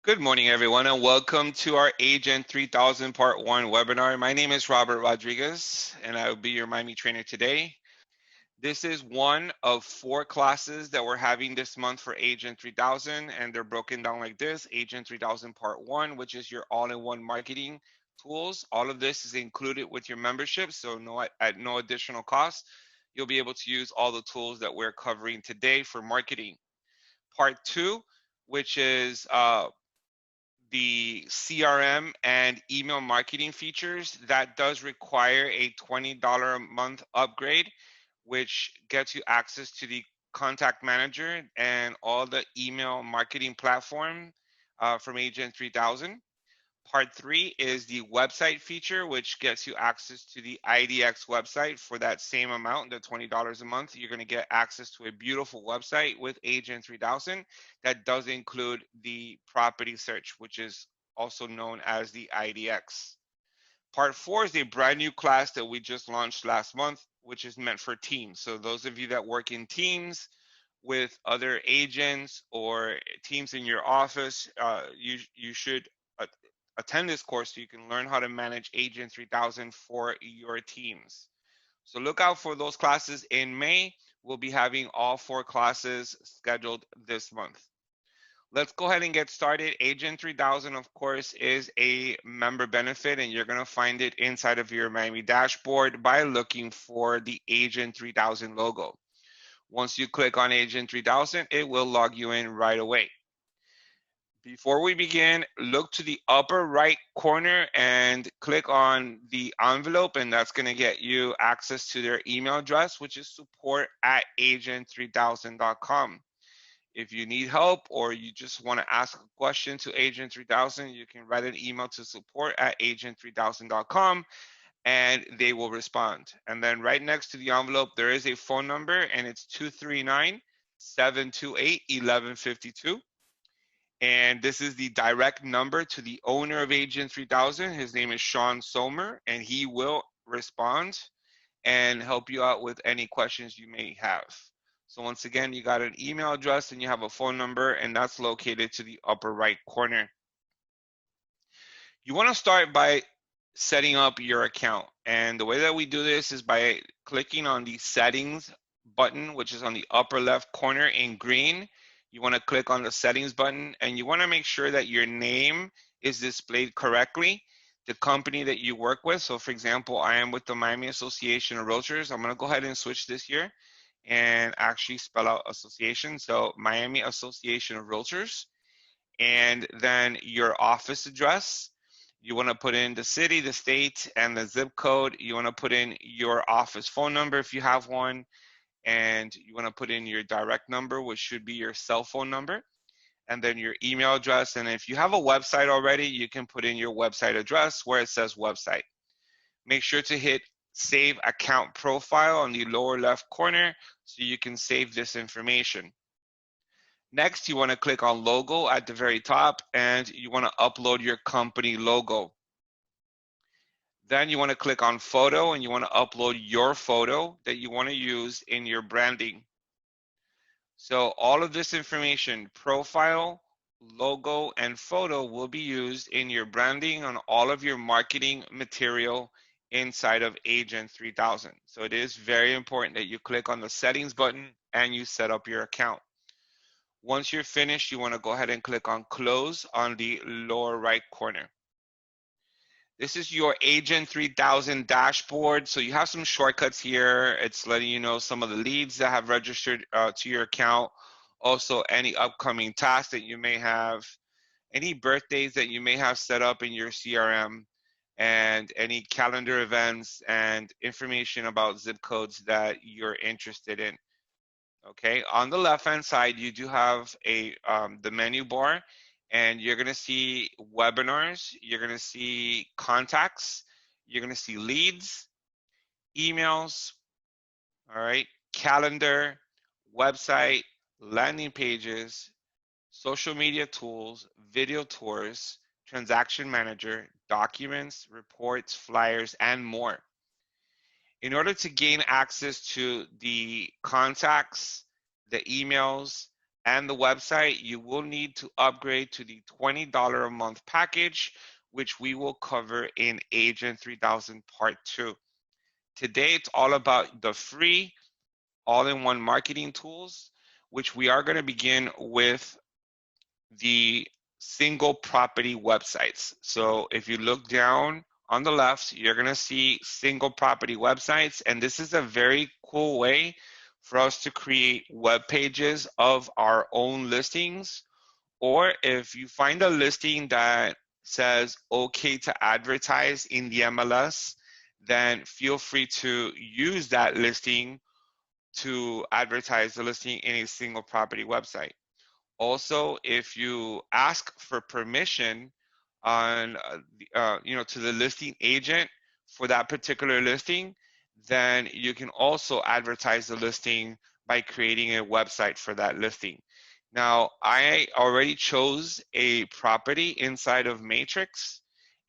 Good morning, everyone, and welcome to our Agent 3000 Part 1 webinar. My name is Robert Rodriguez, and I will be your MIAMI trainer today. This is one of 4 classes that we're having this month for Agent 3000, and they're broken down like this. Agent 3000 Part 1, which is your all-in-one marketing tools. All of this is included with your membership, so at no additional cost. You'll be able to use all the tools that we're covering today for marketing. Part 2, which is the CRM and email marketing features, that does require a $20 a month upgrade, which gets you access to the contact manager and all the email marketing platform from Agent 3000. Part 3 is the website feature, which gets you access to the IDX website for that same amount, the $20 a month. You're going to get access to a beautiful website with Agent 3000 that does include the property search, which is also known as the IDX. Part 4 is a brand new class that we just launched last month, which is meant for teams. So those of you that work in teams with other agents or teams in your office, you should attend this course so you can learn how to manage Agent 3000 for your teams. So look out for those classes in May. We'll be having all 4 classes scheduled this month. Let's go ahead and get started. Agent 3000, of course, is a member benefit, and you're going to find it inside of your MIAMI dashboard by looking for the Agent 3000 logo. Once you click on Agent 3000, it will log you in right away. Before we begin, look to the upper right corner and click on the envelope, and that's going to get you access to their email address, which is support@agent3000.com. If you need help or you just want to ask a question to Agent 3000, you can write an email to support@agent3000.com and they will respond. And then right next to the envelope, there is a phone number, and it's 239-728-1152. And this is the direct number to the owner of Agent 3000. His name is Sean Somer, and he will respond and help you out with any questions you may have. So once again, you got an email address and you have a phone number, and that's located to the upper right corner. You want to start by setting up your account. And the way that we do this is by clicking on the settings button, which is on the upper left corner in green. You want to click on the settings button, and you want to make sure that your name is displayed correctly, the company that you work with. So for example, I am with the Miami Association of Realtors. I'm going to go ahead and switch this here and actually spell out association. So Miami Association of Realtors. And then your office address. You want to put in the city, the state, and the zip code. You want to put in your office phone number if you have one. And you want to put in your direct number, which should be your cell phone number, and then your email address. And if you have a website already, you can put in your website address where it says website. Make sure to hit Save Account Profile on the lower left corner so you can save this information. Next, you want to click on Logo at the very top, and you want to upload your company logo. Then you want to click on Photo, and you want to upload your photo that you want to use in your branding. So all of this information, profile, logo, and photo, will be used in your branding on all of your marketing material inside of Agent 3000. So it is very important that you click on the settings button and you set up your account. Once you're finished, you want to go ahead and click on Close on the lower right corner. This is your Agent 3000 dashboard. So you have some shortcuts here. It's letting you know some of the leads that have registered to your account. Also, any upcoming tasks that you may have, any birthdays that you may have set up in your CRM, and any calendar events and information about zip codes that you're interested in. Okay, on the left-hand side, you do have the menu bar, and you're going to see webinars, you're going to see contacts, you're going to see leads, emails, all right, calendar, website, landing pages, social media tools, video tours, transaction manager, documents, reports, flyers, and more. In order to gain access to the contacts, the emails, and the website, you will need to upgrade to the $20 a month package, which we will cover in Agent 3000 Part 2. Today, it's all about the free all-in-one marketing tools, which we are going to begin with the single property websites. So if you look down on the left, you're going to see single property websites. And this is a very cool way for us to create web pages of our own listings. Or if you find a listing that says okay to advertise in the MLS, then feel free to use that listing to advertise the listing in a single property website. Also, if you ask for permission on, to the listing agent for that particular listing, then you can also advertise the listing by creating a website for that listing. Now, I already chose a property inside of Matrix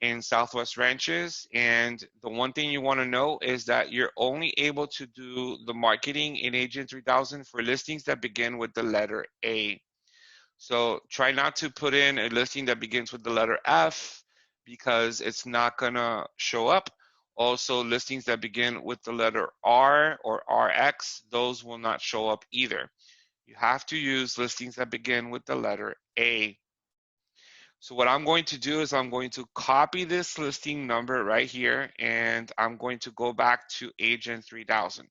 in Southwest Ranches, and the one thing you want to know is that you're only able to do the marketing in Agent 3000 for listings that begin with the letter A. So try not to put in a listing that begins with the letter F because it's not gonna show up. Also, listings that begin with the letter R or RX, those will not show up either. You have to use listings that begin with the letter A. So what I'm going to do is I'm going to copy this listing number right here, and I'm going to go back to Agent 3000.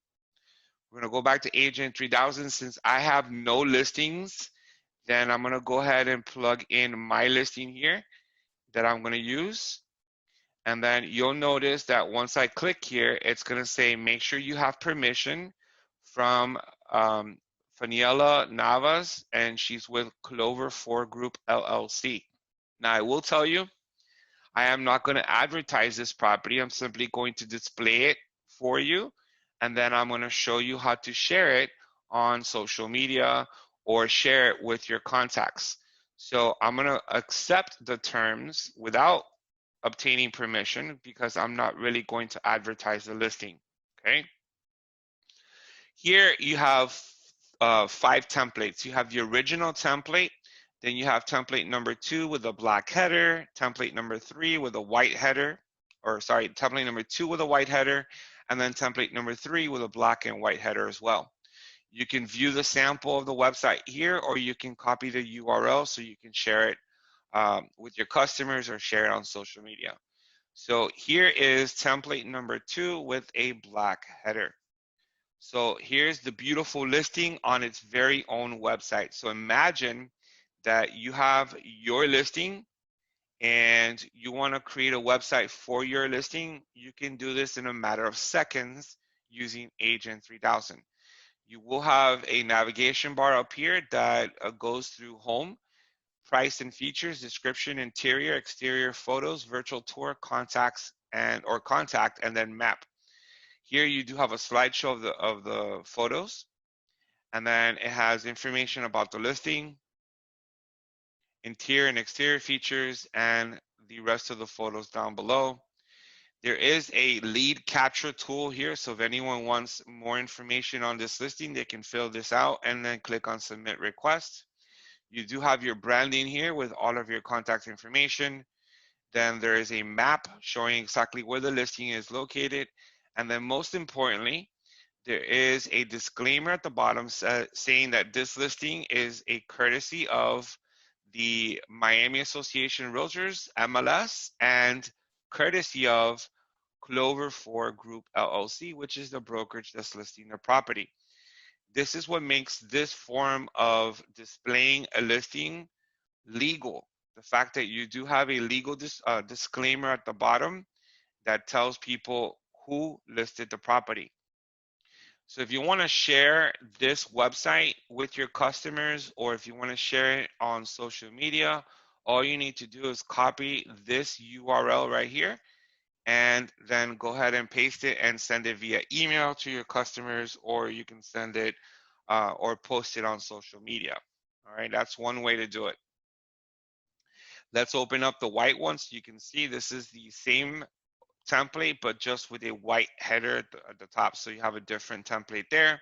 We're gonna go back to Agent 3000 since I have no listings. Then I'm gonna go ahead and plug in my listing here that I'm gonna use. And then you'll notice that once I click here, it's gonna say, make sure you have permission from Faniela Navas, and she's with Clover 4 Group LLC. Now I will tell you, I am not gonna advertise this property. I'm simply going to display it for you. And then I'm gonna show you how to share it on social media or share it with your contacts. So I'm gonna accept the terms without obtaining permission because I'm not really going to advertise the listing, okay? Here you have 5 templates. You have the original template, then you have template number 2 with a black header, template number 3 with a white header, or sorry, template number 2 with a white header, and then template number 3 with a black and white header as well. You can view the sample of the website here, or you can copy the URL so you can share it with your customers or share it on social media. So here is template number 2 with a black header. So here's the beautiful listing on its very own website. So imagine that you have your listing and you want to create a website for your listing. You can do this in a matter of seconds using Agent 3000. You will have a navigation bar up here that goes through home, price and features, description, interior, exterior, photos, virtual tour, contacts, or contact, and then map. Here you do have a slideshow of the photos, and then it has information about the listing, interior and exterior features, and the rest of the photos down below. There is a lead capture tool here, so if anyone wants more information on this listing, they can fill this out and then click on submit request. You do have your branding here with all of your contact information. Then there is a map showing exactly where the listing is located. And then most importantly, there is a disclaimer at the bottom saying that this listing is a courtesy of the Miami Association Realtors, MLS, and courtesy of Clover 4 Group LLC, which is the brokerage that's listing the property. This is what makes this form of displaying a listing legal. The fact that you do have a legal disclaimer at the bottom that tells people who listed the property. So if you want to share this website with your customers, or if you want to share it on social media, all you need to do is copy this URL right here and then go ahead and paste it and send it via email to your customers, or you can send it or post it on social media. All right, that's one way to do it. Let's open up the white one so you can see this is the same template, but just with a white header at the top. So you have a different template there.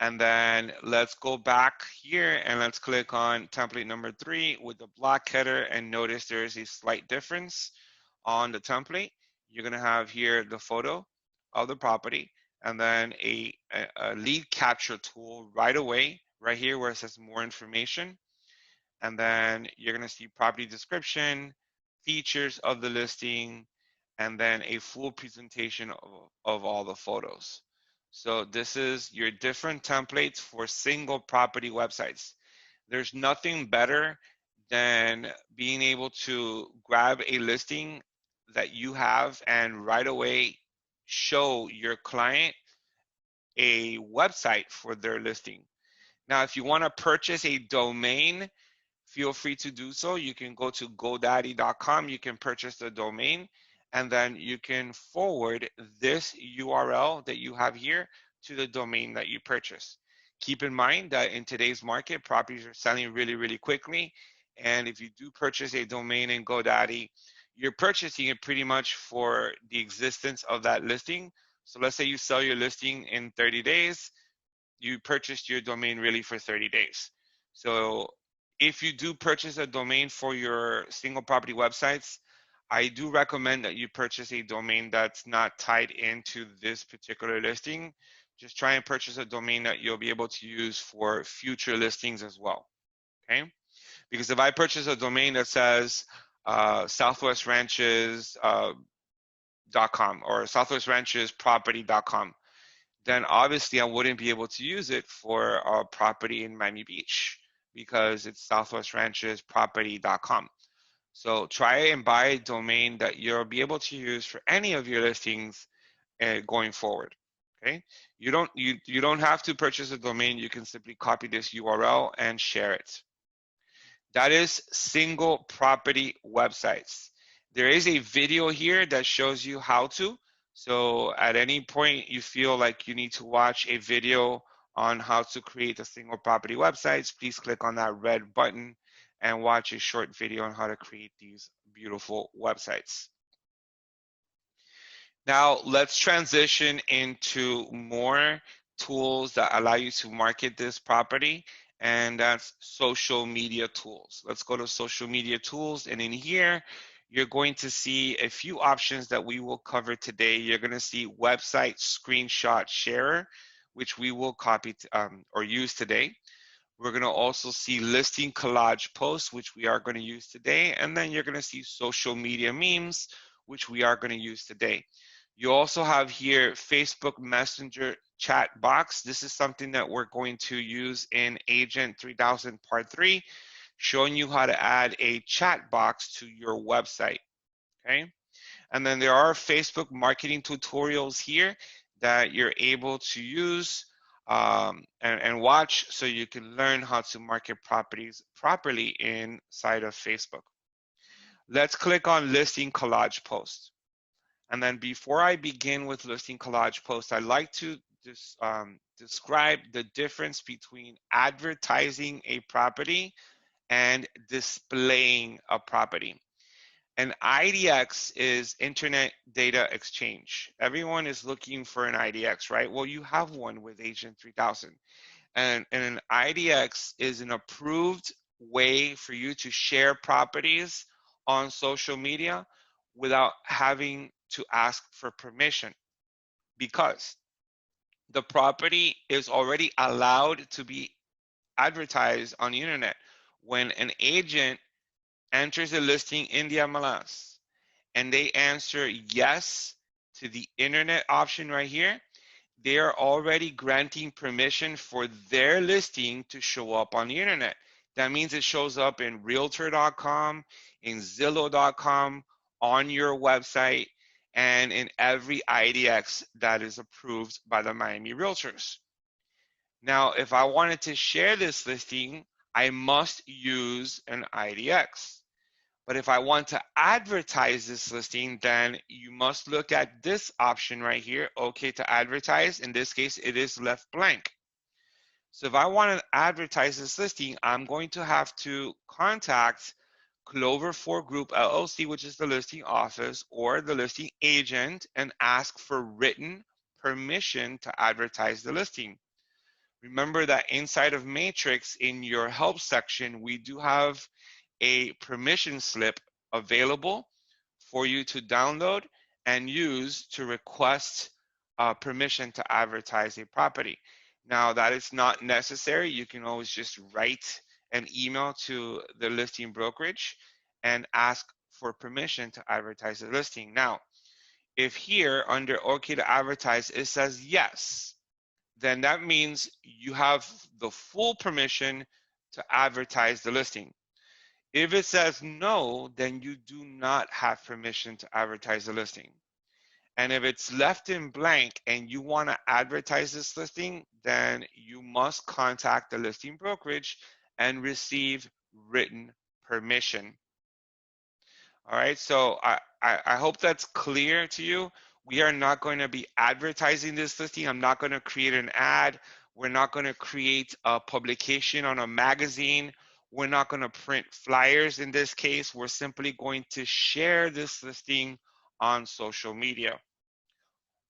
And then let's go back here and let's click on template number 3 with the black header, and notice there's a slight difference on the template. You're gonna have here the photo of the property, and then a lead capture tool right away, right here where it says more information. And then you're gonna see property description, features of the listing, and then a full presentation of all the photos. So this is your different templates for single property websites. There's nothing better than being able to grab a listing that you have and right away show your client a website for their listing. Now, if you want to purchase a domain, feel free to do so. You can go to GoDaddy.com, you can purchase the domain, and then you can forward this URL that you have here to the domain that you purchase. Keep in mind that in today's market, properties are selling really, really quickly. And if you do purchase a domain in GoDaddy, you're purchasing it pretty much for the existence of that listing. So let's say you sell your listing in 30 days, you purchased your domain really for 30 days. So if you do purchase a domain for your single property websites, I do recommend that you purchase a domain that's not tied into this particular listing. Just try and purchase a domain that you'll be able to use for future listings as well, okay? Because if I purchase a domain that says southwestranches.com or southwestranchesproperty.com, then obviously I wouldn't be able to use it for a property in Miami Beach because it's southwestranchesproperty.com. So try and buy a domain that you'll be able to use for any of your listings going forward. Okay, you don't have to purchase a domain. You can simply copy this URL and share it. That is single property websites. There is a video here that shows you how to. So at any point you feel like you need to watch a video on how to create a single property websites, please click on that red button and watch a short video on how to create these beautiful websites. Now let's transition into more tools that allow you to market this property, and that's social media tools. Let's go to social media tools, and in here you're going to see a few options that we will cover today. You're going to see website screenshot sharer, which we will copy or use today. We're going to also see listing collage posts, which we are going to use today, and then you're going to see social media memes, which we are going to use today. You also have here Facebook Messenger chat box. This is something that we're going to use in Agent 3000 Part 3, showing you how to add a chat box to your website, okay? And then there are Facebook marketing tutorials here that you're able to use and watch so you can learn how to market properties properly inside of Facebook. Let's click on listing collage post. And then before I begin with listing collage posts, I'd like to describe the difference between advertising a property and displaying a property. An IDX is Internet Data Exchange. Everyone is looking for an IDX, right? Well, you have one with Agent 3000. And an IDX is an approved way for you to share properties on social media without having to ask for permission, because the property is already allowed to be advertised on the internet. When an agent enters a listing in the MLS and they answer yes to the internet option right here, they are already granting permission for their listing to show up on the internet. That means it shows up in realtor.com, in zillow.com, on your website, and in every IDX that is approved by the Miami Realtors. Now, if I wanted to share this listing, I must use an IDX. But if I want to advertise this listing, then you must look at this option right here, okay to advertise. In this case, it is left blank. So if I want to advertise this listing, I'm going to have to contact Clover 4 Group LLC, which is the listing office, or the listing agent, and ask for written permission to advertise the listing. Remember that inside of Matrix, in your help section, we do have a permission slip available for you to download and use to request permission to advertise a property. Now, that is not necessary. You can always just write an email to the listing brokerage and ask for permission to advertise the listing. Now, if here under OK to advertise, it says yes, then that means you have the full permission to advertise the listing. If it says no, then you do not have permission to advertise the listing. And if it's left in blank and you want to advertise this listing, then you must contact the listing brokerage and receive written permission. All right, so I hope that's clear to you. We are not going to be advertising this listing. I'm not going to create an ad. We're not going to create a publication on a magazine. We're not going to print flyers in this case. We're simply going to share this listing on social media.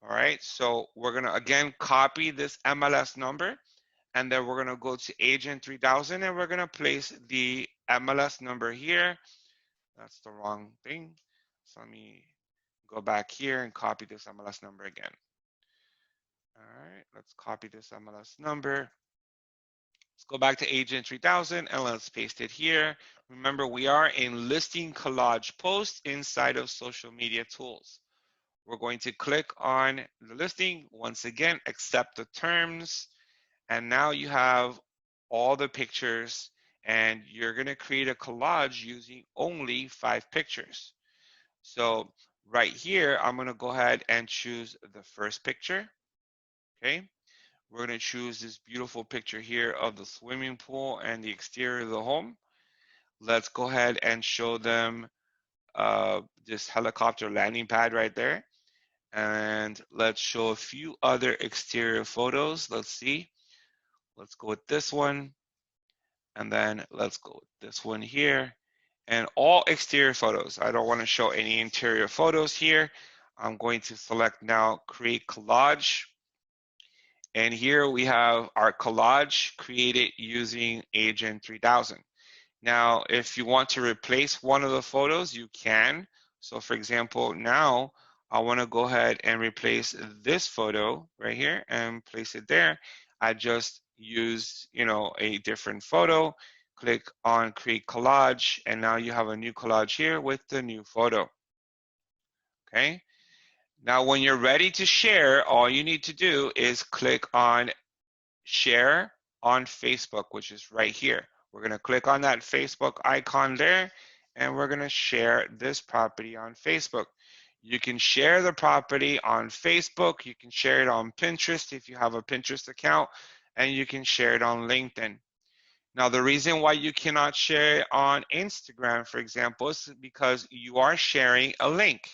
All right, so we're going to again copy this MLS number, and then we're going to go to Agent 3000 and we're going to place the MLS number here. That's the wrong thing. So let me go back here and copy this MLS number again. All right, let's copy this MLS number. Let's go back to Agent 3000 and let's paste it here. Remember, we are in Listing Collage Post inside of Social Media Tools. We're going to click on the listing. Once again, accept the terms. And now you have all the pictures, and you're going to create a collage using only 5 pictures. So right here, I'm going to go ahead and choose the first picture. Okay. We're going to choose this beautiful picture here of the swimming pool and the exterior of the home. Let's go ahead and show them this helicopter landing pad right there. And let's show a few other exterior photos. Let's see. Let's go with this one. And then let's go with this one here. And all exterior photos. I don't want to show any interior photos here. I'm going to select now Create Collage. And here we have our collage created using Agent 3000. Now, if you want to replace one of the photos, you can. So for example, now I want to go ahead and replace this photo right here and place it there. I just use, a different photo, click on Create Collage, and now you have a new collage here with the new photo. Okay. Now, when you're ready to share, all you need to do is click on Share on Facebook, which is right here. We're going to click on that Facebook icon there, and we're going to share this property on Facebook. You can share the property on Facebook. You can share it on Pinterest if you have a Pinterest account, and you can share it on LinkedIn. Now, the reason why you cannot share it on Instagram, for example, is because you are sharing a link.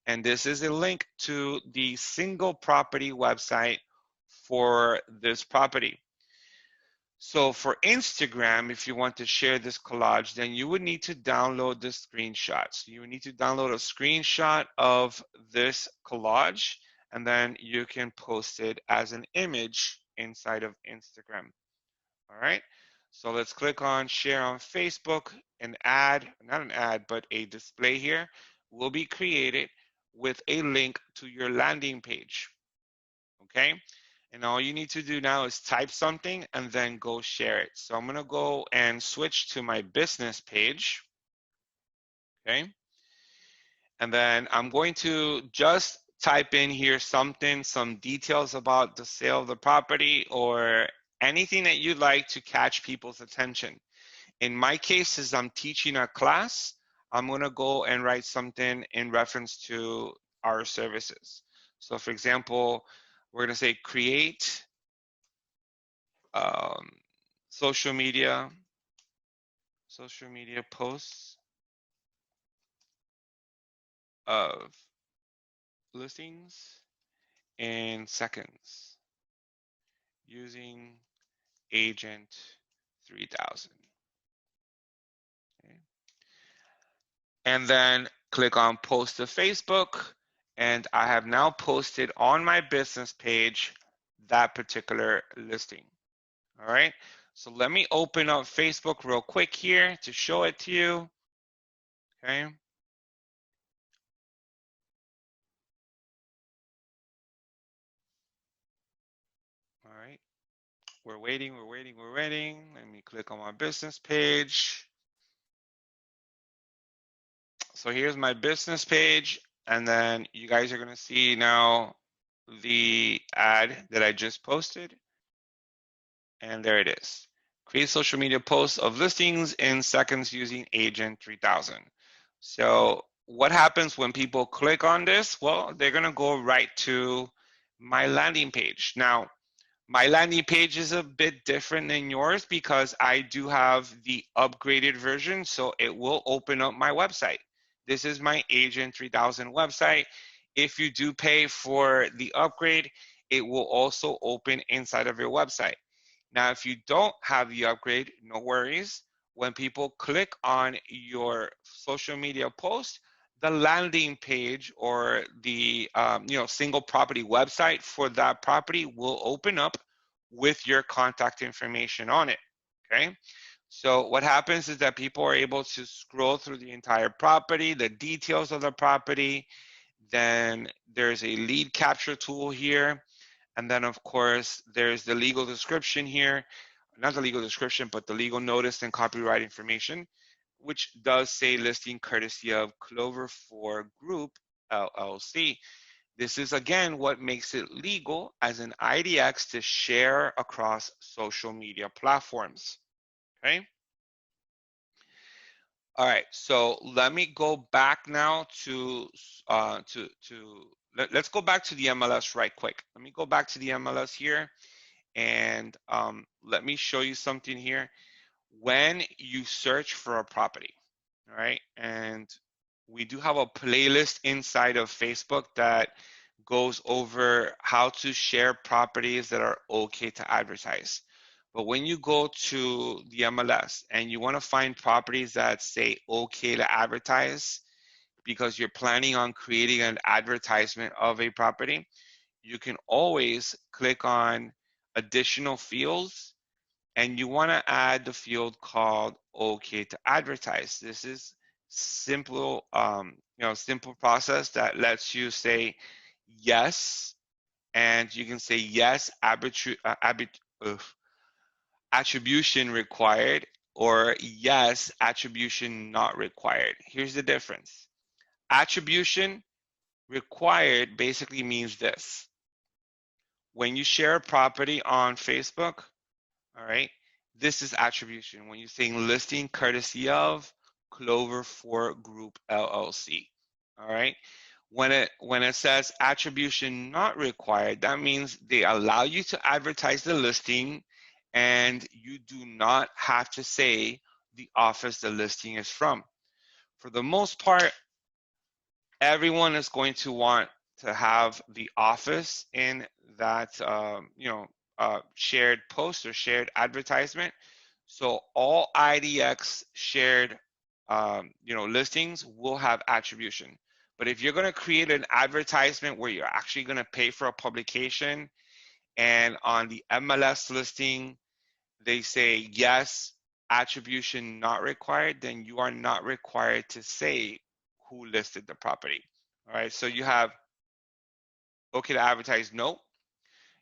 And this is a link to the single property website for this property. So for Instagram, if you want to share this collage, then you would need to download the screenshots. You would need to download a screenshot of this collage, and then you can post it as an image inside of Instagram. All right. So let's click on Share on Facebook. An ad, not an ad, but a display here will be created with a link to your landing page. Okay. And all you need to do now is type something and then go share it. So I'm going to go and switch to my business page. Okay. And then I'm going to just type in here something, some details about the sale of the property or anything that you'd like to catch people's attention. In my case, as I'm teaching a class, I'm going to go and write something in reference to our services. So for example, we're going to say create social media posts of listings in seconds using Agent 3000. Okay. And then click on post to Facebook, and I have now posted on my business page that particular listing. All right. So let me open up Facebook real quick here to show it to you. Okay. All right. We're waiting, we're waiting, we're waiting. Let me click on my business page. So here's my business page. And then you guys are going to see now the ad that I just posted. And there it is. Create social media posts of listings in seconds using Agent 3000. So what happens when people click on this? Well, they're going to go right to my landing page. Now, my landing page is a bit different than yours because I do have the upgraded version, so it will open up my website. This is my Agent 3000 website. If you do pay for the upgrade, it will also open inside of your website. Now, if you don't have the upgrade, no worries. When people click on your social media post, the landing page or the single property website for that property will open up with your contact information on it. Okay. So what happens is that people are able to scroll through the entire property, the details of the property. Then there's a lead capture tool here. And then, of course, there's the legal description here. Not the legal description, but the legal notice and copyright information, which does say listing courtesy of Clover 4 Group, LLC. This is, again, what makes it legal as an IDX to share across social media platforms. Okay? All right, so let me go back now to let's go back to the MLS right quick. Let me go back to the MLS here, and let me show you something here. When you search for a property, all right, and we do have a playlist inside of Facebook that goes over how to share properties that are okay to advertise. But when you go to the MLS and you want to find properties that say okay to advertise because you're planning on creating an advertisement of a property, you can always click on additional fields and you want to add the field called okay to advertise. This is simple simple process that lets you say yes, and you can say yes attribution required or yes attribution not required. Here's the difference. Attribution required basically means this: when you share a property on Facebook, all right, this is attribution. When you're saying listing courtesy of Clover 4 Group LLC, all right. When it says attribution not required, that means they allow you to advertise the listing, and you do not have to say the office the listing is from. For the most part, everyone is going to want to have the office in that shared post or shared advertisement. So all IDX shared listings will have attribution. But if you're going to create an advertisement where you're actually going to pay for a publication, and on the MLS listing they say yes, attribution not required, then you are not required to say who listed the property. All right, so you have okay to advertise no,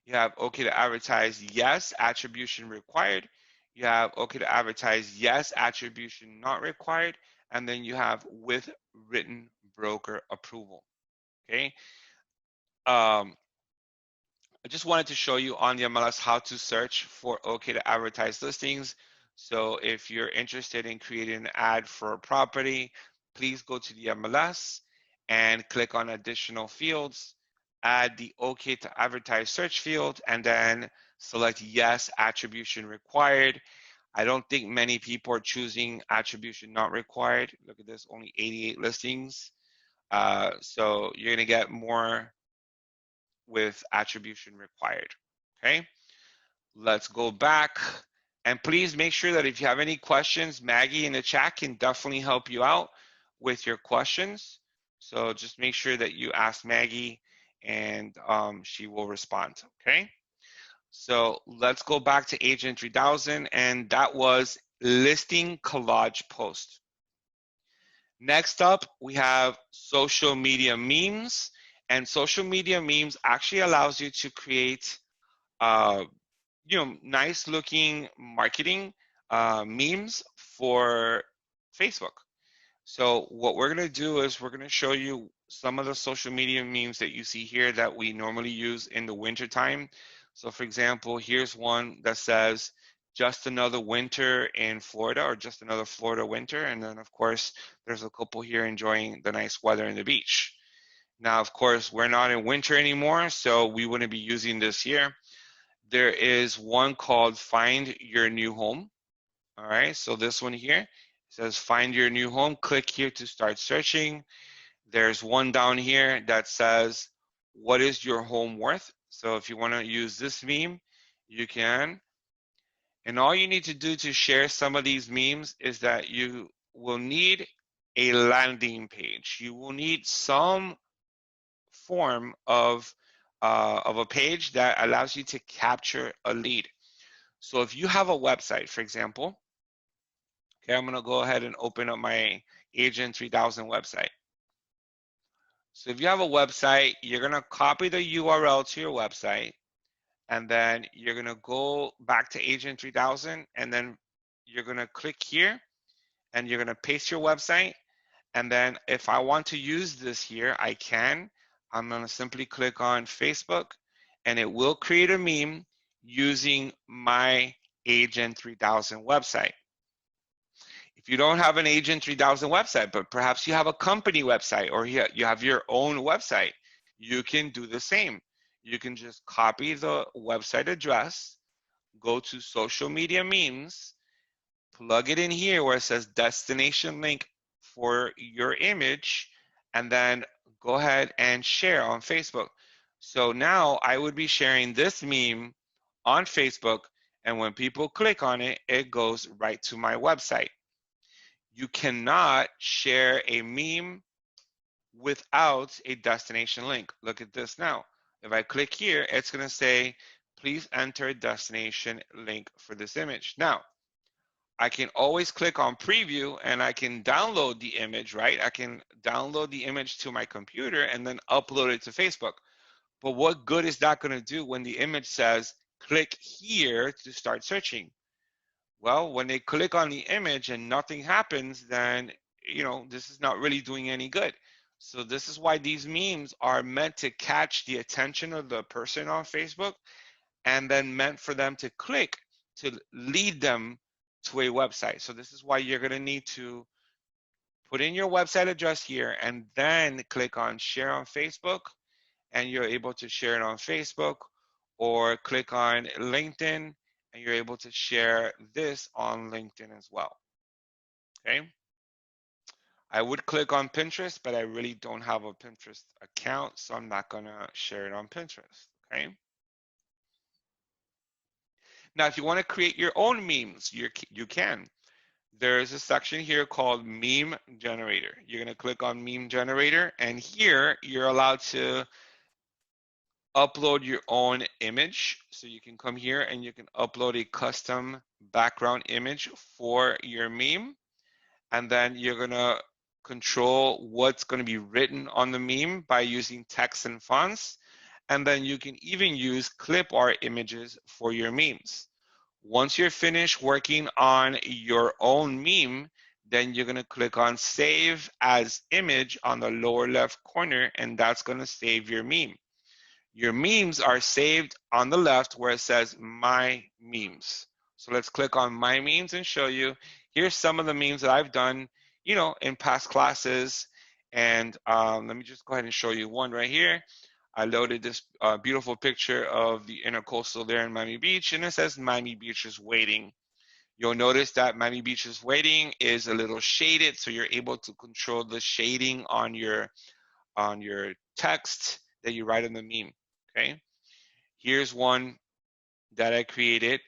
you have okay to advertise yes, attribution required, you have okay to advertise yes, attribution not required, and then you have with written broker approval. Okay. I just wanted to show you on the MLS how to search for okay to advertise listings. So if you're interested in creating an ad for a property, please go to the MLS and click on additional fields, add the okay to advertise search field, and then select yes, attribution required. I don't think many people are choosing attribution not required. Look at this, only 88 listings. So you're gonna get more with attribution required. Okay, let's go back. And please make sure that if you have any questions, Maggie in the chat can definitely help you out with your questions. So just make sure that you ask Maggie and she will respond. Okay, So let's go back to Agent 3000, and that was listing collage post. Next up, we have social media memes, and social media memes actually allows you to create nice looking marketing memes for Facebook. So what we're going to do is we're going to show you some of the social media memes that you see here that we normally use in the winter time. So for example, here's one that says just another winter in Florida, or just another Florida winter. And then of course, there's a couple here enjoying the nice weather in the beach. Now, of course, we're not in winter anymore, so we wouldn't be using this here. There is one called Find Your New Home. All right, so this one here says find your new home. Click here to start searching. There's one down here that says, what is your home worth? So if you want to use this meme, you can. And all you need to do to share some of these memes is that you will need a landing page. You will need some form of a page that allows you to capture a lead. So if you have a website, for example, okay, I'm going to go ahead and open up my Agent 3000 website. So if you have a website, you're going to copy the URL to your website, and then you're going to go back to Agent 3000, and then you're going to click here, and you're going to paste your website. And then if I want to use this here, I can. I'm going to simply click on Facebook, and it will create a meme using my Agent 3000 website. If you don't have an Agent 3000 website, but perhaps you have a company website, or you have your own website, you can do the same. You can just copy the website address, go to social media memes, plug it in here where it says destination link for your image, and then go ahead and share on Facebook. So now I would be sharing this meme on Facebook, and when people click on it, it goes right to my website. You cannot share a meme without a destination link. Look at this now. If I click here, it's going to say, please enter a destination link for this image. Now, I can always click on preview and I can download the image, right? I can download the image to my computer and then upload it to Facebook. But what good is that going to do when the image says, click here to start searching? Well, when they click on the image and nothing happens, then, this is not really doing any good. So this is why these memes are meant to catch the attention of the person on Facebook, and then meant for them to click to lead them to a website. So this is why you're going to need to put in your website address here and then click on share on Facebook, and you're able to share it on Facebook, or click on LinkedIn and you're able to share this on LinkedIn as well. Okay. I would click on Pinterest, but I really don't have a Pinterest account, so I'm not going to share it on Pinterest. Okay. Now, if you want to create your own memes, you can. There's a section here called Meme Generator. You're going to click on Meme Generator, and here you're allowed to upload your own image. So you can come here and you can upload a custom background image for your meme. And then you're going to control what's going to be written on the meme by using text and fonts. And then you can even use clip art images for your memes. Once you're finished working on your own meme, then you're going to click on Save as Image on the lower left corner, and that's going to save your meme. Your memes are saved on the left where it says My Memes. So let's click on My Memes and show you. Here's some of the memes that I've done, in past classes. And let me just go ahead and show you one right here. I loaded this beautiful picture of the intercoastal there in Miami Beach, and it says Miami Beach is waiting. You'll notice that Miami Beach is waiting is a little shaded, so you're able to control the shading on your text that you write in the meme. Okay. Here's one that I created.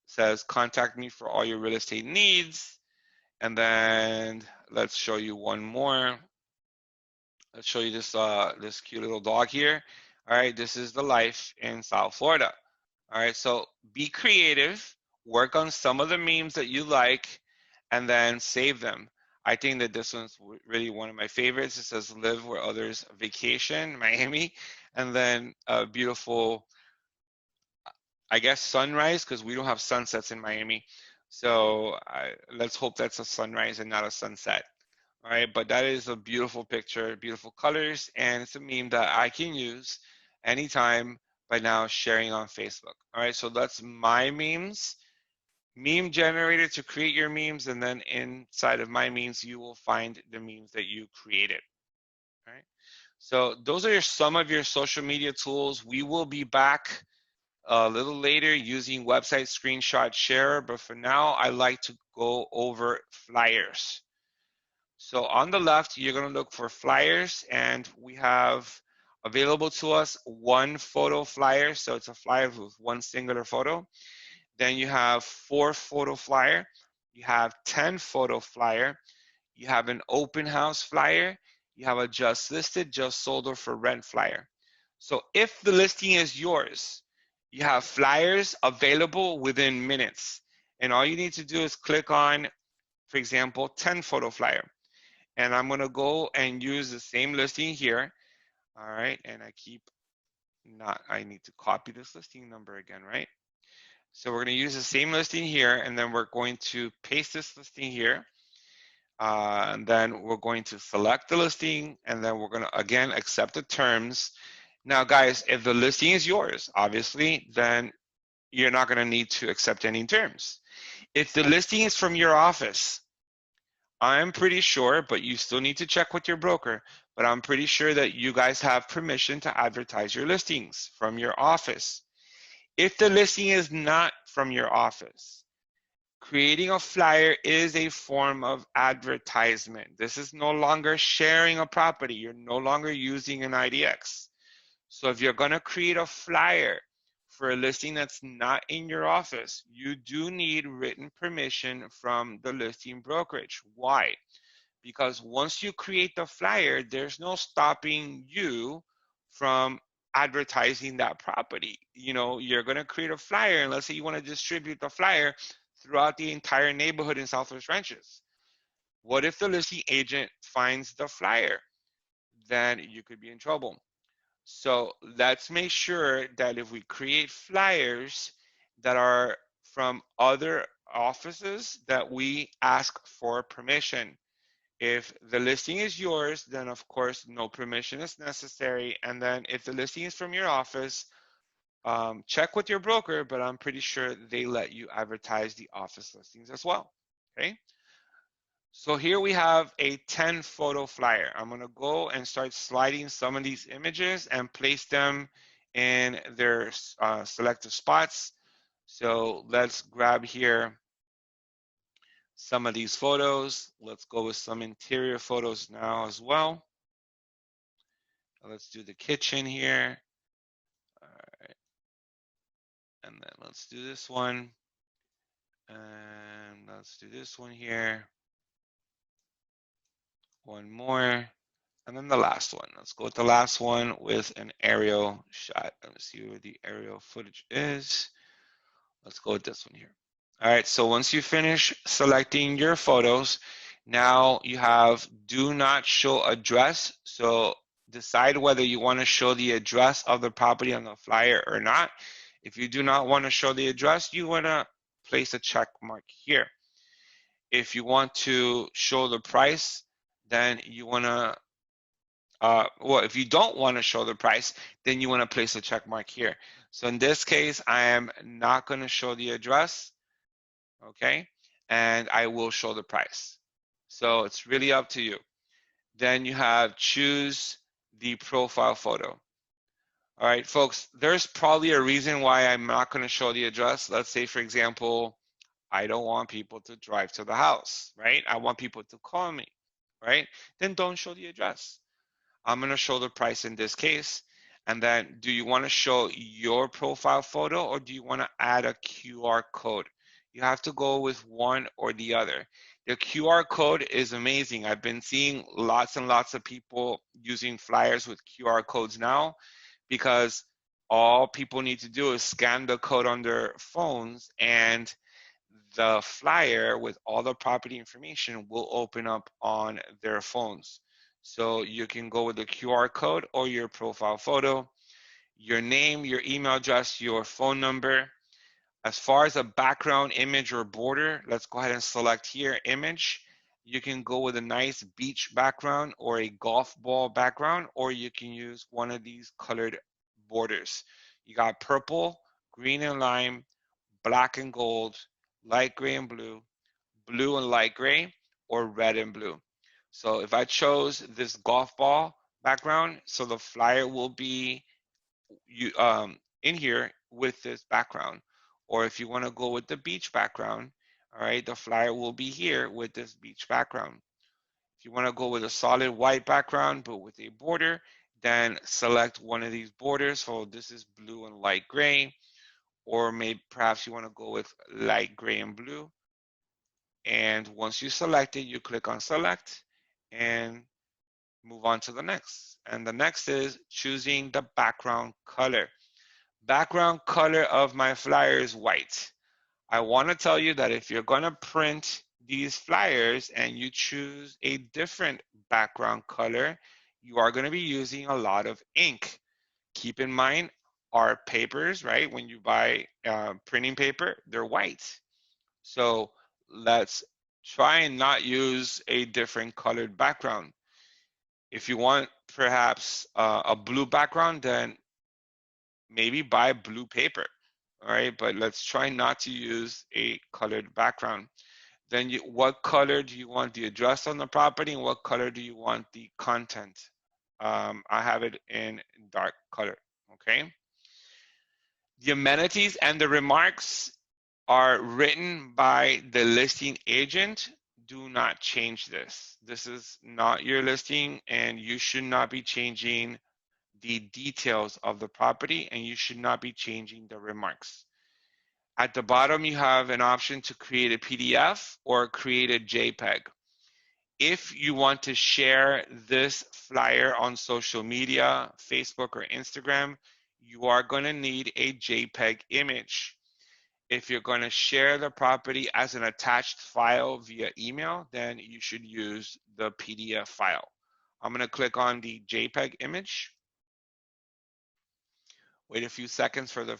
Says contact me for all your real estate needs. And then let's show you one more. Let's show you this cute little dog here. All right, this is the life in South Florida. All right, so be creative, work on some of the memes that you like, and then save them. I think that this one's really one of my favorites. It says live where others vacation, Miami, and then a beautiful, I guess, sunrise, because we don't have sunsets in Miami. So let's hope that's a sunrise and not a sunset. All right, but that is a beautiful picture, beautiful colors, and it's a meme that I can use anytime by now sharing on Facebook. All right, so that's my memes, meme generator to create your memes, and then inside of my memes, you will find the memes that you created. All right, so those are some of your social media tools. We will be back a little later using website screenshot share, but for now, I like to go over flyers. So on the left, you're going to look for flyers, and we have available to us one photo flyer. So it's a flyer with one singular photo. Then you have 4 photo flyer. You have 10 photo flyer. You have an open house flyer. You have a just listed, just sold, or for rent flyer. So if the listing is yours, you have flyers available within minutes. And all you need to do is click on, for example, 10 photo flyer. And I'm going to go and use the same listing here. All right. And I need to copy this listing number again, right? So we're going to use the same listing here, and then we're going to paste this listing here. And then we're going to select the listing, and then we're going to, again, accept the terms. Now, guys, if the listing is yours, obviously, then you're not going to need to accept any terms. If the listing is from your office, I'm pretty sure, but you still need to check with your broker, but I'm pretty sure that you guys have permission to advertise your listings from your office. If the listing is not from your office, creating a flyer is a form of advertisement. This is no longer sharing a property. You're no longer using an IDX. So if you're going to create a flyer for a listing that's not in your office, you do need written permission from the listing brokerage. Why? Because once you create the flyer, there's no stopping you from advertising that property. You know, you're going to create a flyer, and let's say you want to distribute the flyer throughout the entire neighborhood in Southwest Ranches. What if the listing agent finds the flyer? Then you could be in trouble. So let's make sure that if we create flyers that are from other offices, that we ask for permission. If the listing is yours, then of course no permission is necessary. And then if the listing is from your office, check with your broker, but I'm pretty sure they let you advertise the office listings as well. Okay. So here we have a 10 photo flyer. I'm going to go and start sliding some of these images and place them in their selected spots. So let's grab here some of these photos. Let's go with some interior photos now as well. Let's do the kitchen here. All right. And then let's do this one. And let's do this one here. One more. And then the last one. Let's go with the last one with an aerial shot. Let's see where the aerial footage is. Let's go with this one here. All right, so once you finish selecting your photos, now you have do not show address. So decide whether you want to show the address of the property on the flyer or not. If you do not want to show the address, you want to place a check mark here. If you want to show the price, then you want to well, if you don't want to show the price, then you want to place a check mark here. So in this case, I am not going to show the address, okay? And I will show the price. So it's really up to you. Then you have choose the profile photo. All right, folks, there's probably a reason why I'm not going to show the address. Let's say, for example, I don't want people to drive to the house, right? I want people to call me, right? Then don't show the address. I'm going to show the price in this case. And then do you want to show your profile photo, or do you want to add a QR code? You have to go with one or the other. The QR code is amazing. I've been seeing lots and lots of people using flyers with QR codes now. because all people need to do is scan the code on their phones, and the flyer with all the property information will open up on their phones. So you can go with the QR code or your profile photo, your name, your email address, your phone number. As far as a background image or border, let's go ahead and select here, image. You can go with a nice beach background or a golf ball background, or you can use one of these colored borders. You got purple, green and lime, black and gold, light gray and blue, blue and light gray, or red and blue. So if I chose this golf ball background, so the flyer will be in here with this background. Or if you want to go with the beach background, all right, the flyer will be here with this beach background. If you want to go with a solid white background but with a border, then select one of these borders. So this is blue and light gray, or maybe perhaps you want to go with light gray and blue. And once you select it, you click on select and move on to the next. And the next is choosing the background color. Background color of my flyer is white. I want to tell you that if you're going to print these flyers and you choose a different background color, you are going to be using a lot of ink. Keep in mind, our papers, right? When you buy printing paper, they're white. So let's try and not use a different colored background. If you want perhaps a blue background, then maybe buy blue paper, all right? But let's try not to use a colored background. Then what color do you want the address on the property, and what color do you want the content? I have it in dark color, okay? The amenities and the remarks are written by the listing agent. Do not change this. This is not your listing, and you should not be changing the details of the property, and you should not be changing the remarks. At the bottom, you have an option to create a PDF or create a JPEG. If you want to share this flyer on social media, Facebook or Instagram, you are going to need a JPEG image. If you're going to share the property as an attached file via email, then you should use the PDF file. I'm going to click on the JPEG image. Wait a few seconds for the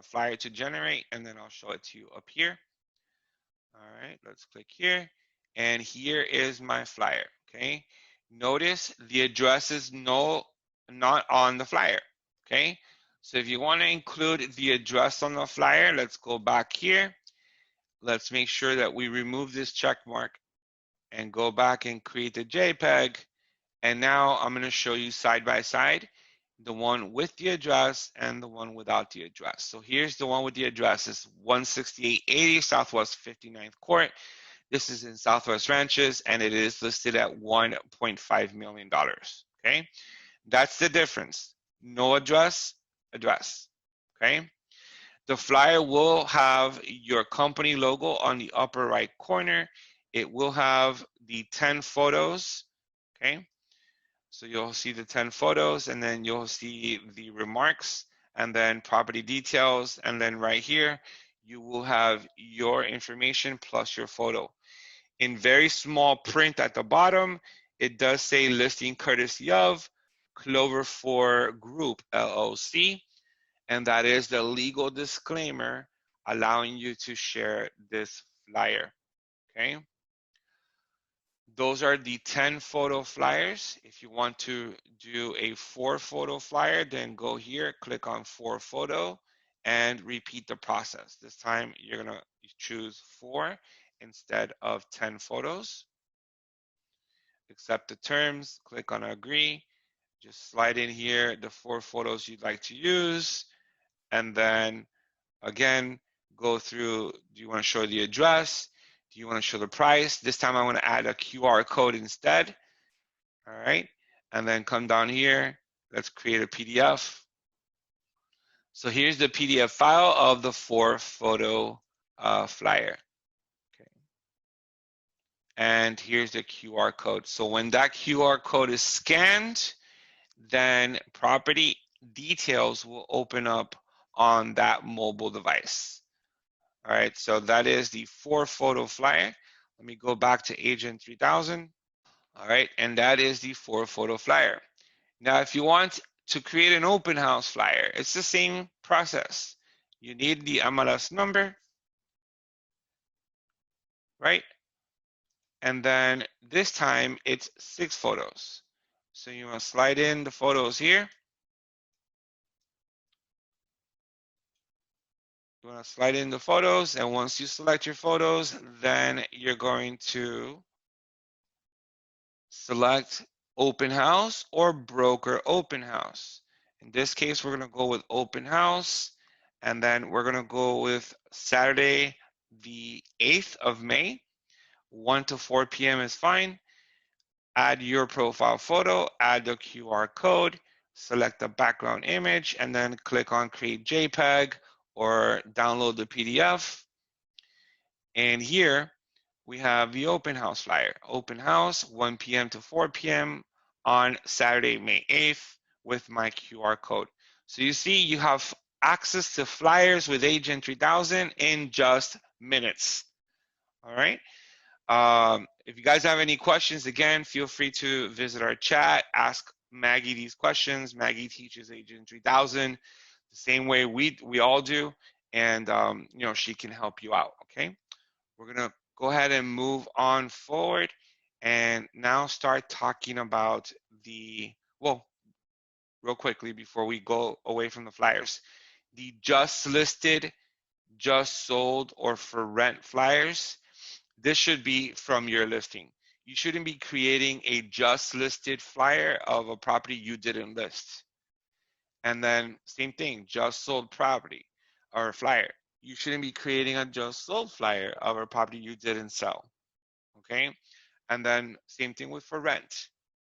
flyer to generate, and then I'll show it to you up here. All right, let's click here. And here is my flyer, okay? Notice the address is not on the flyer, okay? So if you want to include the address on the flyer, let's go back here. Let's make sure that we remove this check mark and go back and create the JPEG. And now I'm going to show you side by side the one with the address and the one without the address. So here's the one with the address. It's 16880 Southwest 59th Court. This is in Southwest Ranches, and it is listed at $1.5 million. Okay, that's the difference. No address, address. Okay, the flyer will have your company logo on the upper right corner. It will have the 10 photos. Okay, so you'll see the 10 photos, and then you'll see the remarks, and then property details, and then right here, you will have your information plus your photo. In very small print at the bottom, it does say listing courtesy of Clover 4 Group, LLC, and that is the legal disclaimer allowing you to share this flyer, okay? Those are the 10 photo flyers. If you want to do a 4 photo flyer, then go here, click on 4 photo, and repeat the process. This time you're gonna choose 4 instead of 10 photos. Accept the terms, click on agree, just slide in here the 4 photos you'd like to use, and then again, go through, do you want to show the address? Do you want to show the price? This time I want to add a QR code instead. All right, and then come down here, let's create a PDF. So here's the PDF file of the 4 photo flyer. Okay. And here's the QR code. So when that QR code is scanned, then property details will open up on that mobile device. All right, so that is the 4-photo flyer. Let me go back to Agent 3000. All right, and that is the 4-photo flyer. Now, if you want to create an open house flyer, it's the same process. You need the MLS number, right? And then this time it's 6 photos. So you want to slide in the photos here. You want to slide in the photos, and once you select your photos, then you're going to select open house or broker open house. In this case, we're going to go with open house, and then we're going to go with Saturday, the 8th of May. 1 to 4 p.m. is fine. Add your profile photo, add the QR code, select the background image, and then click on Create JPEG or download the PDF. And here we have the open house flyer. Open house, 1 p.m. to 4 p.m. on Saturday, May 8th with my QR code. So you see you have access to flyers with Agent 3000 in just minutes. All right. If you guys have any questions, again, feel free to visit our chat, ask Maggie these questions. Maggie teaches Agent 3000 the same way we all do, and she can help you out. Okay, we're gonna go ahead and move on forward, and now start talking about real quickly before we go away from the flyers, the just listed, just sold, or for rent flyers. This should be from your listing. You shouldn't be creating a just listed flyer of a property you didn't list. And then same thing, just sold property or flyer. You shouldn't be creating a just sold flyer of a property you didn't sell. Okay? And then same thing with for rent.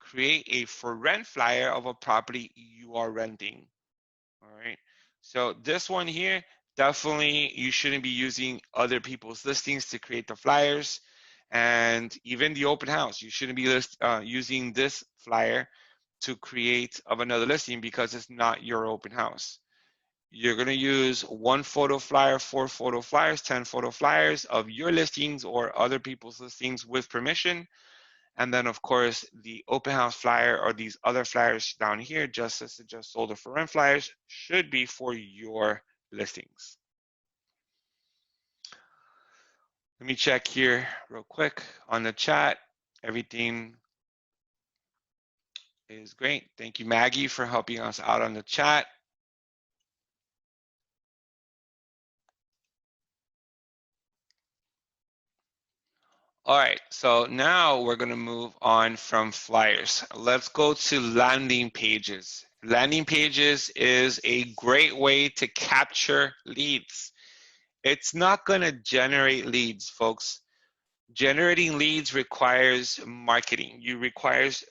Create a for rent flyer of a property you are renting. All right. So this one here, definitely you shouldn't be using other people's listings to create the flyers. And even the open house, you shouldn't be using this flyer to create of another listing because it's not your open house. You're going to use 1-photo flyer, 4-photo flyers, 10-photo flyers of your listings or other people's listings with permission. And then, of course, the open house flyer or these other flyers down here, just as just sold or for rent flyers, should be for your listings. Let me check here real quick on the chat. Everything is great. Thank you, Maggie, for helping us out on the chat. All right, so now we're going to move on from flyers. Let's go to landing pages. Landing pages is a great way to capture leads. It's not going to generate leads, folks. Generating leads requires marketing. You requires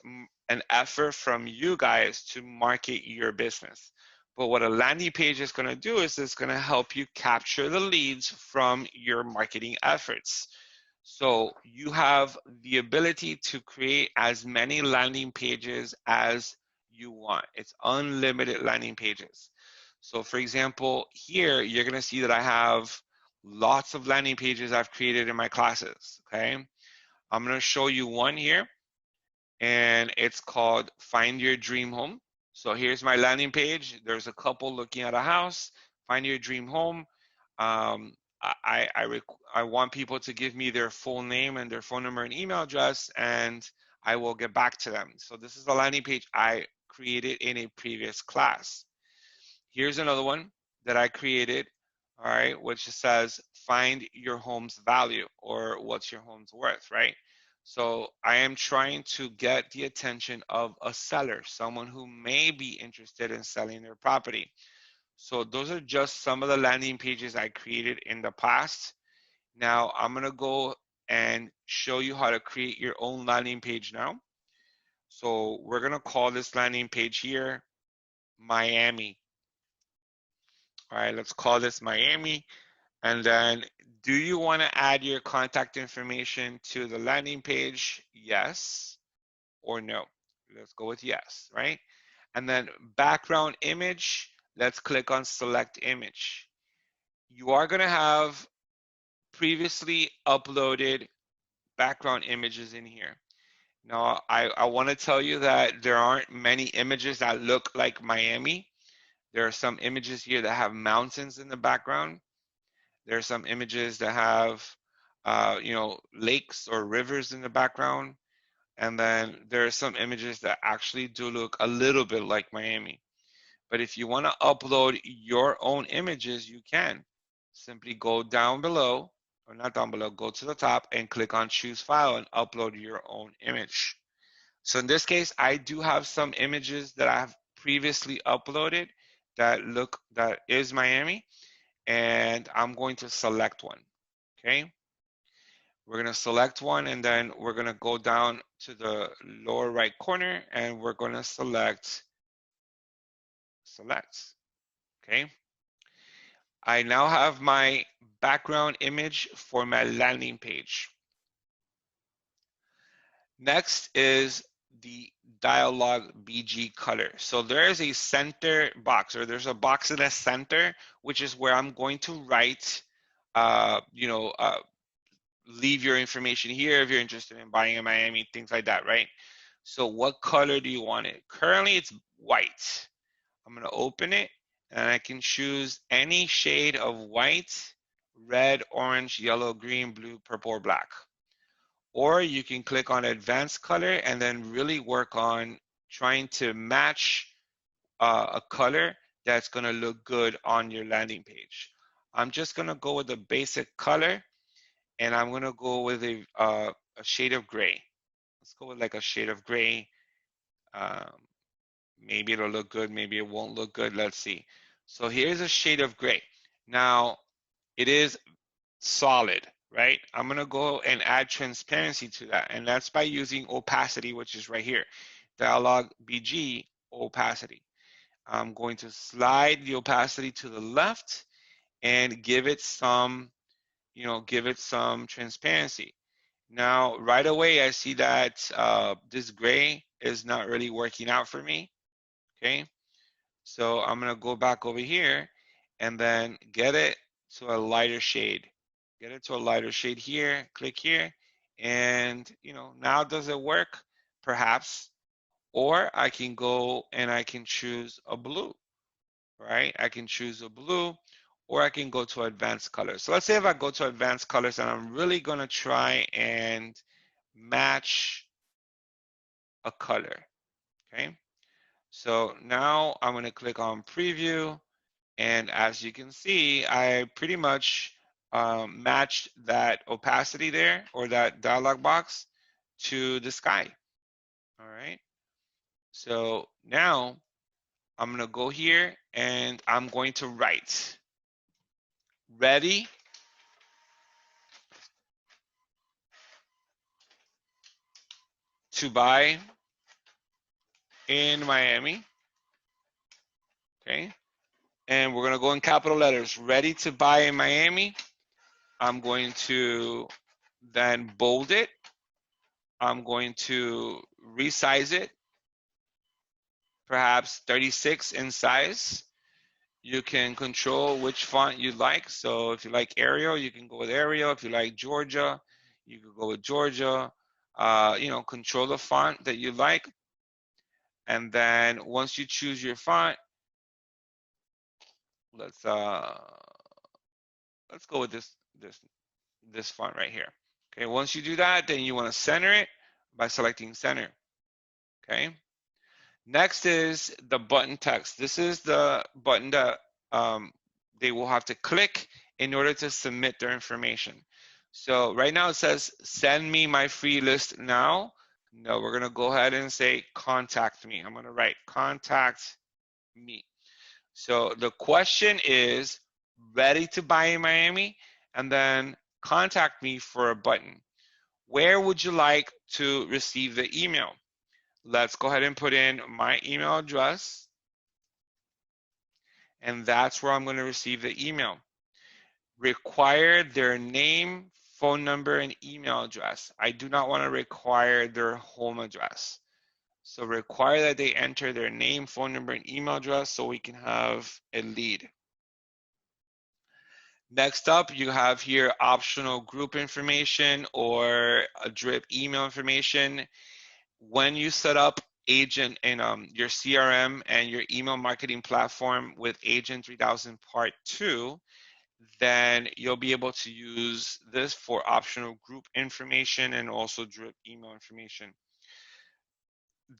an effort from you guys to market your business. But what a landing page is going to do is it's going to help you capture the leads from your marketing efforts. So you have the ability to create as many landing pages as you want. It's unlimited landing pages. So for example, here you're going to see that I have lots of landing pages I've created in my classes, okay? I'm going to show you one here, and it's called Find Your Dream Home. So here's my landing page. There's a couple looking at a house. Find your dream home. I want people to give me their full name and their phone number and email address, and I will get back to them. So this is a landing page I created in a previous class. Here's another one that I created, all right, which says find your home's value, or what's your home's worth, right? So I am trying to get the attention of a seller, someone who may be interested in selling their property. So those are just some of the landing pages I created in the past. Now I'm going to go and show you how to create your own landing page now. So we're going to call this landing page here Miami. All right, let's call this Miami. And then, do you want to add your contact information to the landing page? Yes or no? Let's go with yes, right? And then background image, let's click on select image. You are going to have previously uploaded background images in here. Now, I want to tell you that there aren't many images that look like Miami. There are some images here that have mountains in the background. There are some images that have, lakes or rivers in the background. And then there are some images that actually do look a little bit like Miami. But if you want to upload your own images, you can. Simply go down below, or not down below, go to the top and click on choose file and upload your own image. So in this case, I do have some images that I have previously uploaded that is Miami, and I'm going to select one, okay? We're going to select one, and then we're going to go down to the lower right corner, and we're going to select, okay? I now have my background image for my landing page. Next is the Dialogbg Color. So there is a center box, or there's a box in the center, which is where I'm going to write, leave your information here if you're interested in buying in Miami, things like that, right? So what color do you want it? Currently it's white. I'm gonna open it and I can choose any shade of white, red, orange, yellow, green, blue, purple, or black. Or you can click on advanced color and then really work on trying to match a color that's gonna look good on your landing page. I'm just gonna go with the basic color, and I'm gonna go with a shade of gray. Let's go with like a shade of gray. Um, maybe it'll look good, maybe it won't look good. Let's see. So here's a shade of gray. Now it is solid, right? I'm gonna go and add transparency to that, and that's by using opacity, which is right here, Dialogbg opacity. I'm going to slide the opacity to the left and give it some, transparency. Now, right away, I see that this gray is not really working out for me, okay? So I'm gonna go back over here and then get it to a lighter shade. Get it to a lighter shade here, click here, and now does it work? Perhaps. Or I can go and I can choose a blue, right? I can choose a blue, or I can go to advanced colors. So let's say if I go to advanced colors and I'm really gonna try and match a color, okay? So now I'm gonna click on preview, and as you can see, I pretty much matched that opacity there, or that dialog box, to the sky, all right? So now I'm gonna go here and I'm going to write, ready to buy in Miami, okay? And we're gonna go in capital letters, ready to buy in Miami. I'm going to then bold it. I'm going to resize it, perhaps 36 in size. You can control which font you like. So if you like Arial, you can go with Arial. If you like Georgia, you could go with Georgia. Control the font that you like. And then once you choose your font, let's go with this font right here. Okay, once you do that, then you want to center it by selecting center. Okay. Next is the button text. This is the button that they will have to click in order to submit their information. So right now it says, send me my free list now. No, we're gonna go ahead and say, contact me. I'm gonna write, contact me. So the question is, ready to buy in Miami? And then contact me for a button. Where would you like to receive the email? Let's go ahead and put in my email address, and that's where I'm going to receive the email. Require their name, phone number, and email address. I do not want to require their home address. So require that they enter their name, phone number, and email address so we can have a lead. Next up, you have here optional group information or a drip email information. When you set up agent in your CRM and your email marketing platform with Agent 3000 Part 2, then you'll be able to use this for optional group information and also drip email information.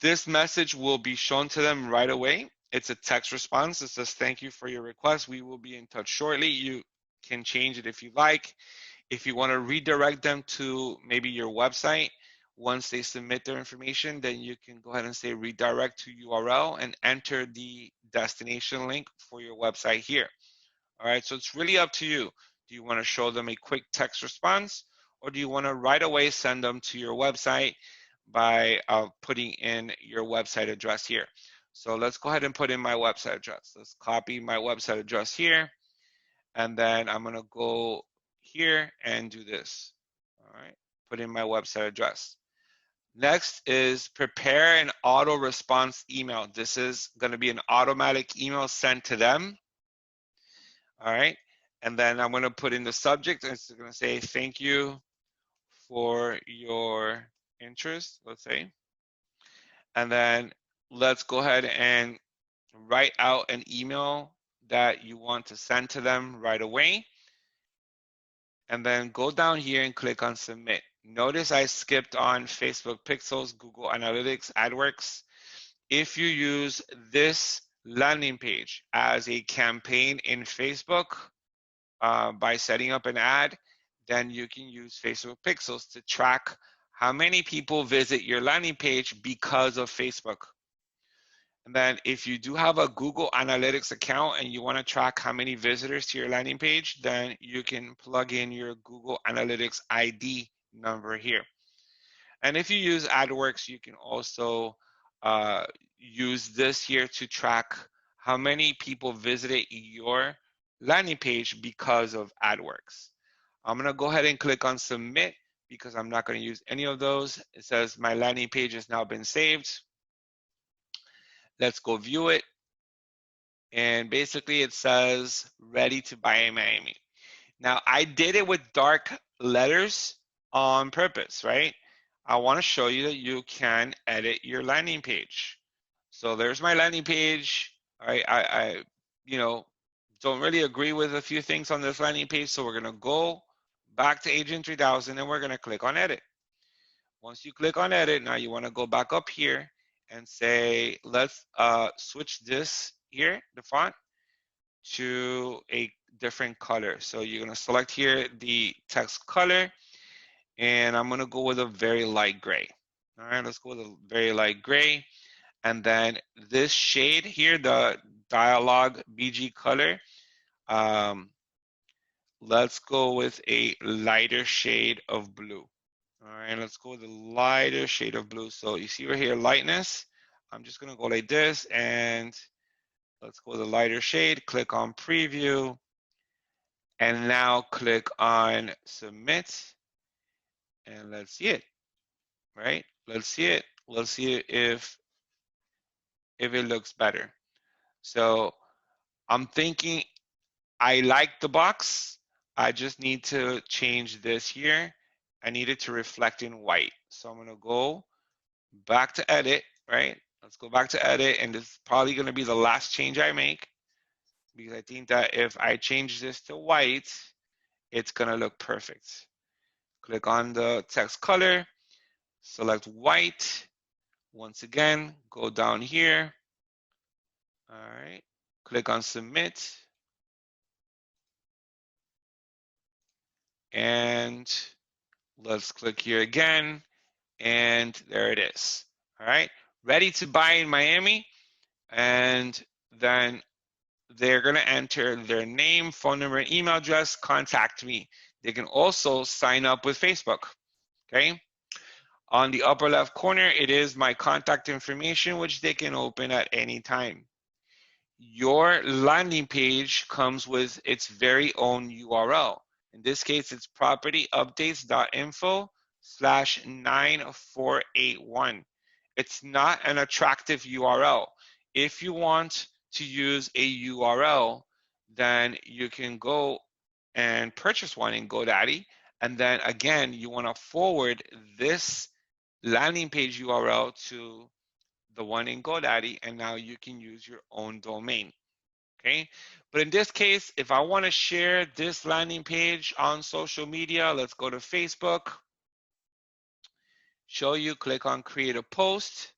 This message will be shown to them right away. It's a text response. It says, thank you for your request. We will be in touch shortly. You can change it if you like. If you want to redirect them to maybe your website, once they submit their information, then you can go ahead and say redirect to URL and enter the destination link for your website here. All right, so it's really up to you. Do you want to show them a quick text response, or do you want to right away send them to your website by putting in your website address here? So let's go ahead and put in my website address. Let's copy my website address here, and then I'm going to go here and do this. All right, put in my website address. Next is prepare an auto response email. This is going to be an automatic email sent to them. All right, and then I'm going to put in the subject, and it's going to say thank you for your interest, let's say. And then let's go ahead and write out an email that you want to send to them right away. And then go down here and click on submit. Notice I skipped on Facebook Pixels, Google Analytics, AdWords. If you use this landing page as a campaign in Facebook by setting up an ad, then you can use Facebook Pixels to track how many people visit your landing page because of Facebook. And then if you do have a Google Analytics account and you want to track how many visitors to your landing page, then you can plug in your Google Analytics ID number here. And if you use AdWords, you can also use this here to track how many people visited your landing page because of AdWords. I'm going to go ahead and click on submit because I'm not going to use any of those. It says my landing page has now been saved. Let's go view it. And basically it says ready to buy in Miami. Now I did it with dark letters on purpose, right? I want to show you that you can edit your landing page. So there's my landing page. All right, I don't really agree with a few things on this landing page, so we're gonna go back to Agent 3000 and we're gonna click on edit. Once you click on edit, now you want to go back up here and say, let's switch this here, the font, to a different color. So you're going to select here the text color, and I'm going to go with a very light gray. All right, let's go with a very light gray. And then this shade here, the Dialogbg Color, let's go with a lighter shade of blue. All right, let's go with a lighter shade of blue. So you see right here, lightness. I'm just gonna go like this, and let's go with a lighter shade. Click on preview, and now click on submit, and let's see it. Right? Let's see it. Let's see if it looks better. So I'm thinking I like the box. I just need to change this here. I need it to reflect in white. So I'm gonna go back to edit, right? Let's go back to edit, and this is probably gonna be the last change I make because I think that if I change this to white, it's gonna look perfect. Click on the text color, select white. Once again, go down here. All right, click on submit. And let's click here again. And there it is. All right, ready to buy in Miami. And then they're going to enter their name, phone number, and email address, contact me. They can also sign up with Facebook. Okay. On the upper left corner, it is my contact information, which they can open at any time. Your landing page comes with its very own URL. In this case, it's propertyupdates.info/9481. It's not an attractive URL. If you want to use a URL, then you can go and purchase one in GoDaddy. And then again, you want to forward this landing page URL to the one in GoDaddy, and now you can use your own domain. Okay, but in this case, if I want to share this landing page on social media, let's go to Facebook, show you, click on create a post,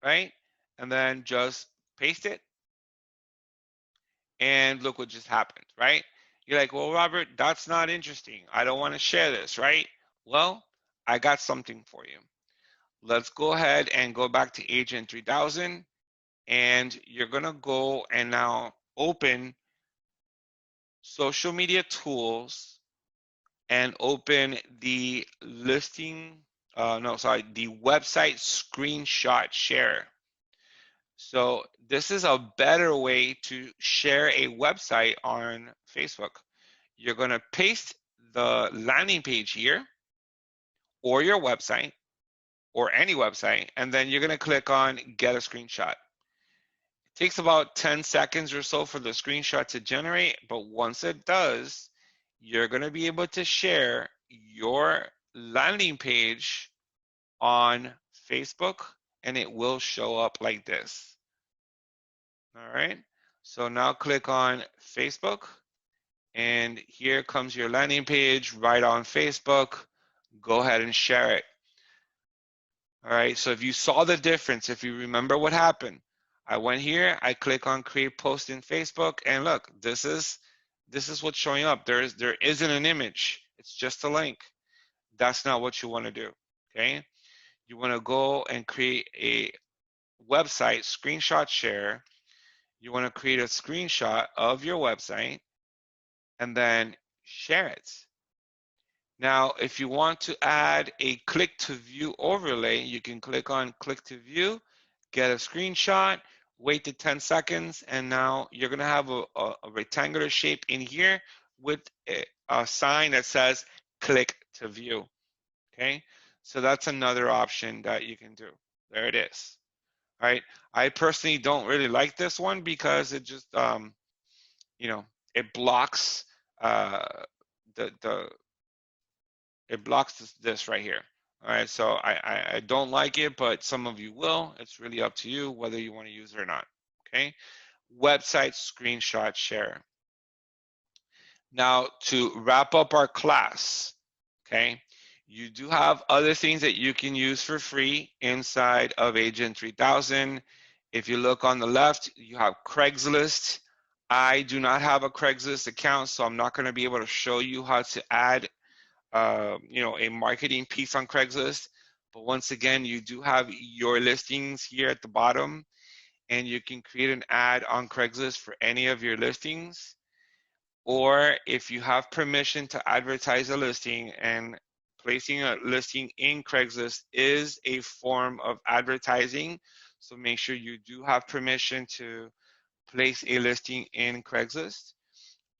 right? And then just paste it, and look what just happened, right? You're like, well, Robert, that's not interesting. I don't want to share this, right? Well, I got something for you. Let's go ahead and go back to Agent 3000, and you're going to go and now open social media tools and open the listing, the website screenshot share. So this is a better way to share a website on Facebook. You're going to paste the landing page here or your website or any website, and then you're going to click on get a screenshot. It takes about 10 seconds or so for the screenshot to generate, but once it does, you're going to be able to share your landing page on Facebook, and it will show up like this. All right, so now click on Facebook, and here comes your landing page right on Facebook. Go ahead and share it. All right, so if you saw the difference, if you remember what happened, I went here, I click on create post in Facebook, and look, this is what's showing up. There isn't an image, it's just a link. That's not what you want to do, okay? You want to go and create a website screenshot share. You want to create a screenshot of your website and then share it. Now, if you want to add a click to view overlay, you can click on click to view, get a screenshot, wait the 10 seconds, and now you're going to have a rectangular shape in here with a sign that says click to view. Okay, so that's another option that you can do. There it is. All right, I personally don't really like this one because it just, it blocks it blocks this right here. All right, so I don't like it, but some of you will. It's really up to you whether you want to use it or not. Okay, website screenshot share. Now to wrap up our class, okay, you do have other things that you can use for free inside of Agent 3000. If you look on the left, you have Craigslist. I do not have a Craigslist account, so I'm not going to be able to show you how to add a marketing piece on Craigslist. But once again, you do have your listings here at the bottom, and you can create an ad on Craigslist for any of your listings. Or if you have permission to advertise a listing, and placing a listing in Craigslist is a form of advertising. So make sure you do have permission to place a listing in Craigslist.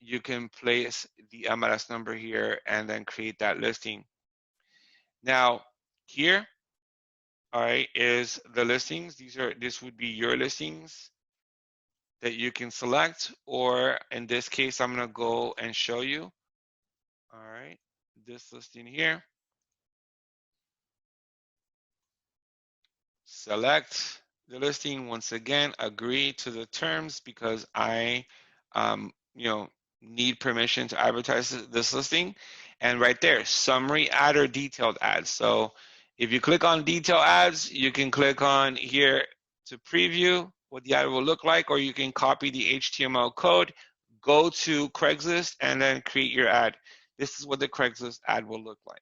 You can place the MLS number here and then create that listing. Now, here, all right, is the listings. This would be your listings that you can select, or in this case, I'm gonna go and show you. All right, this listing here. Select the listing. Once again, agree to the terms because I, need permission to advertise this listing. And right there, summary ad or detailed ads. So if you click on detail ads, you can click on here to preview what the ad will look like, or you can copy the HTML code, go to Craigslist, and then create your ad. This is what the Craigslist ad will look like.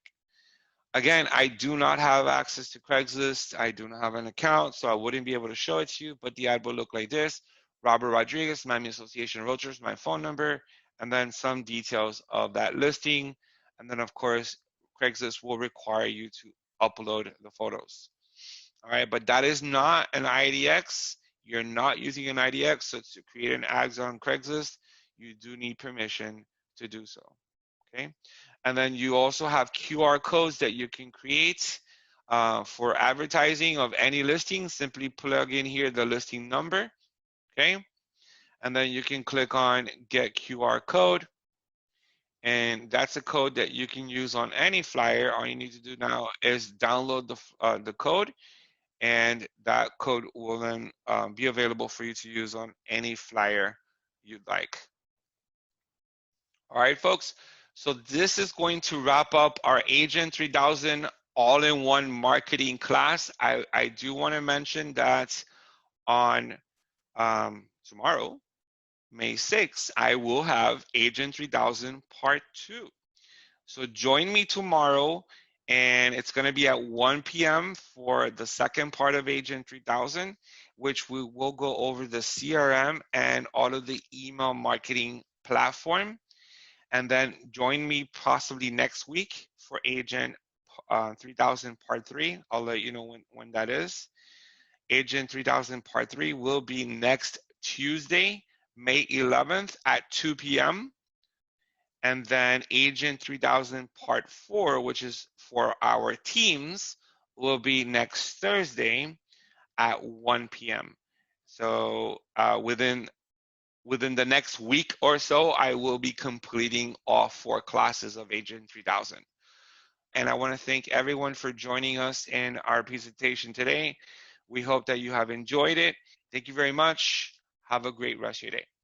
Again, I do not have access to Craigslist. I do not have an account, so I wouldn't be able to show it to you, but the ad will look like this. Robert Rodriguez, Miami Association Realtors, my phone number, and then some details of that listing. And then, of course, Craigslist will require you to upload the photos. All right, but that is not an IDX. You're not using an IDX, so to create an ad on Craigslist, you do need permission to do so. Okay, and then you also have QR codes that you can create For advertising of any listing, simply plug in here the listing number, okay? And then you can click on Get QR Code, and that's a code that you can use on any flyer. All you need to do now is download the code, and that code will then be available for you to use on any flyer you'd like. All right, folks. So this is going to wrap up our Agent 3000 all-in-one marketing class. I do want to mention that on tomorrow, May 6th, I will have Agent 3000 Part 2. So join me tomorrow, and it's going to be at 1 p.m. for the second part of Agent 3000, which we will go over the CRM and all of the email marketing platform. And then join me possibly next week for Agent 3000 Part 3. I'll let you know when that is. Agent 3000 Part 3 will be next Tuesday, May 11th at 2 p.m. And then Agent 3000 Part 4, which is for our teams, will be next Thursday at 1 p.m. So within the next week or so, I will be completing all 4 classes of Agent 3000. And I want to thank everyone for joining us in our presentation today. We hope that you have enjoyed it. Thank you very much. Have a great rest of your day.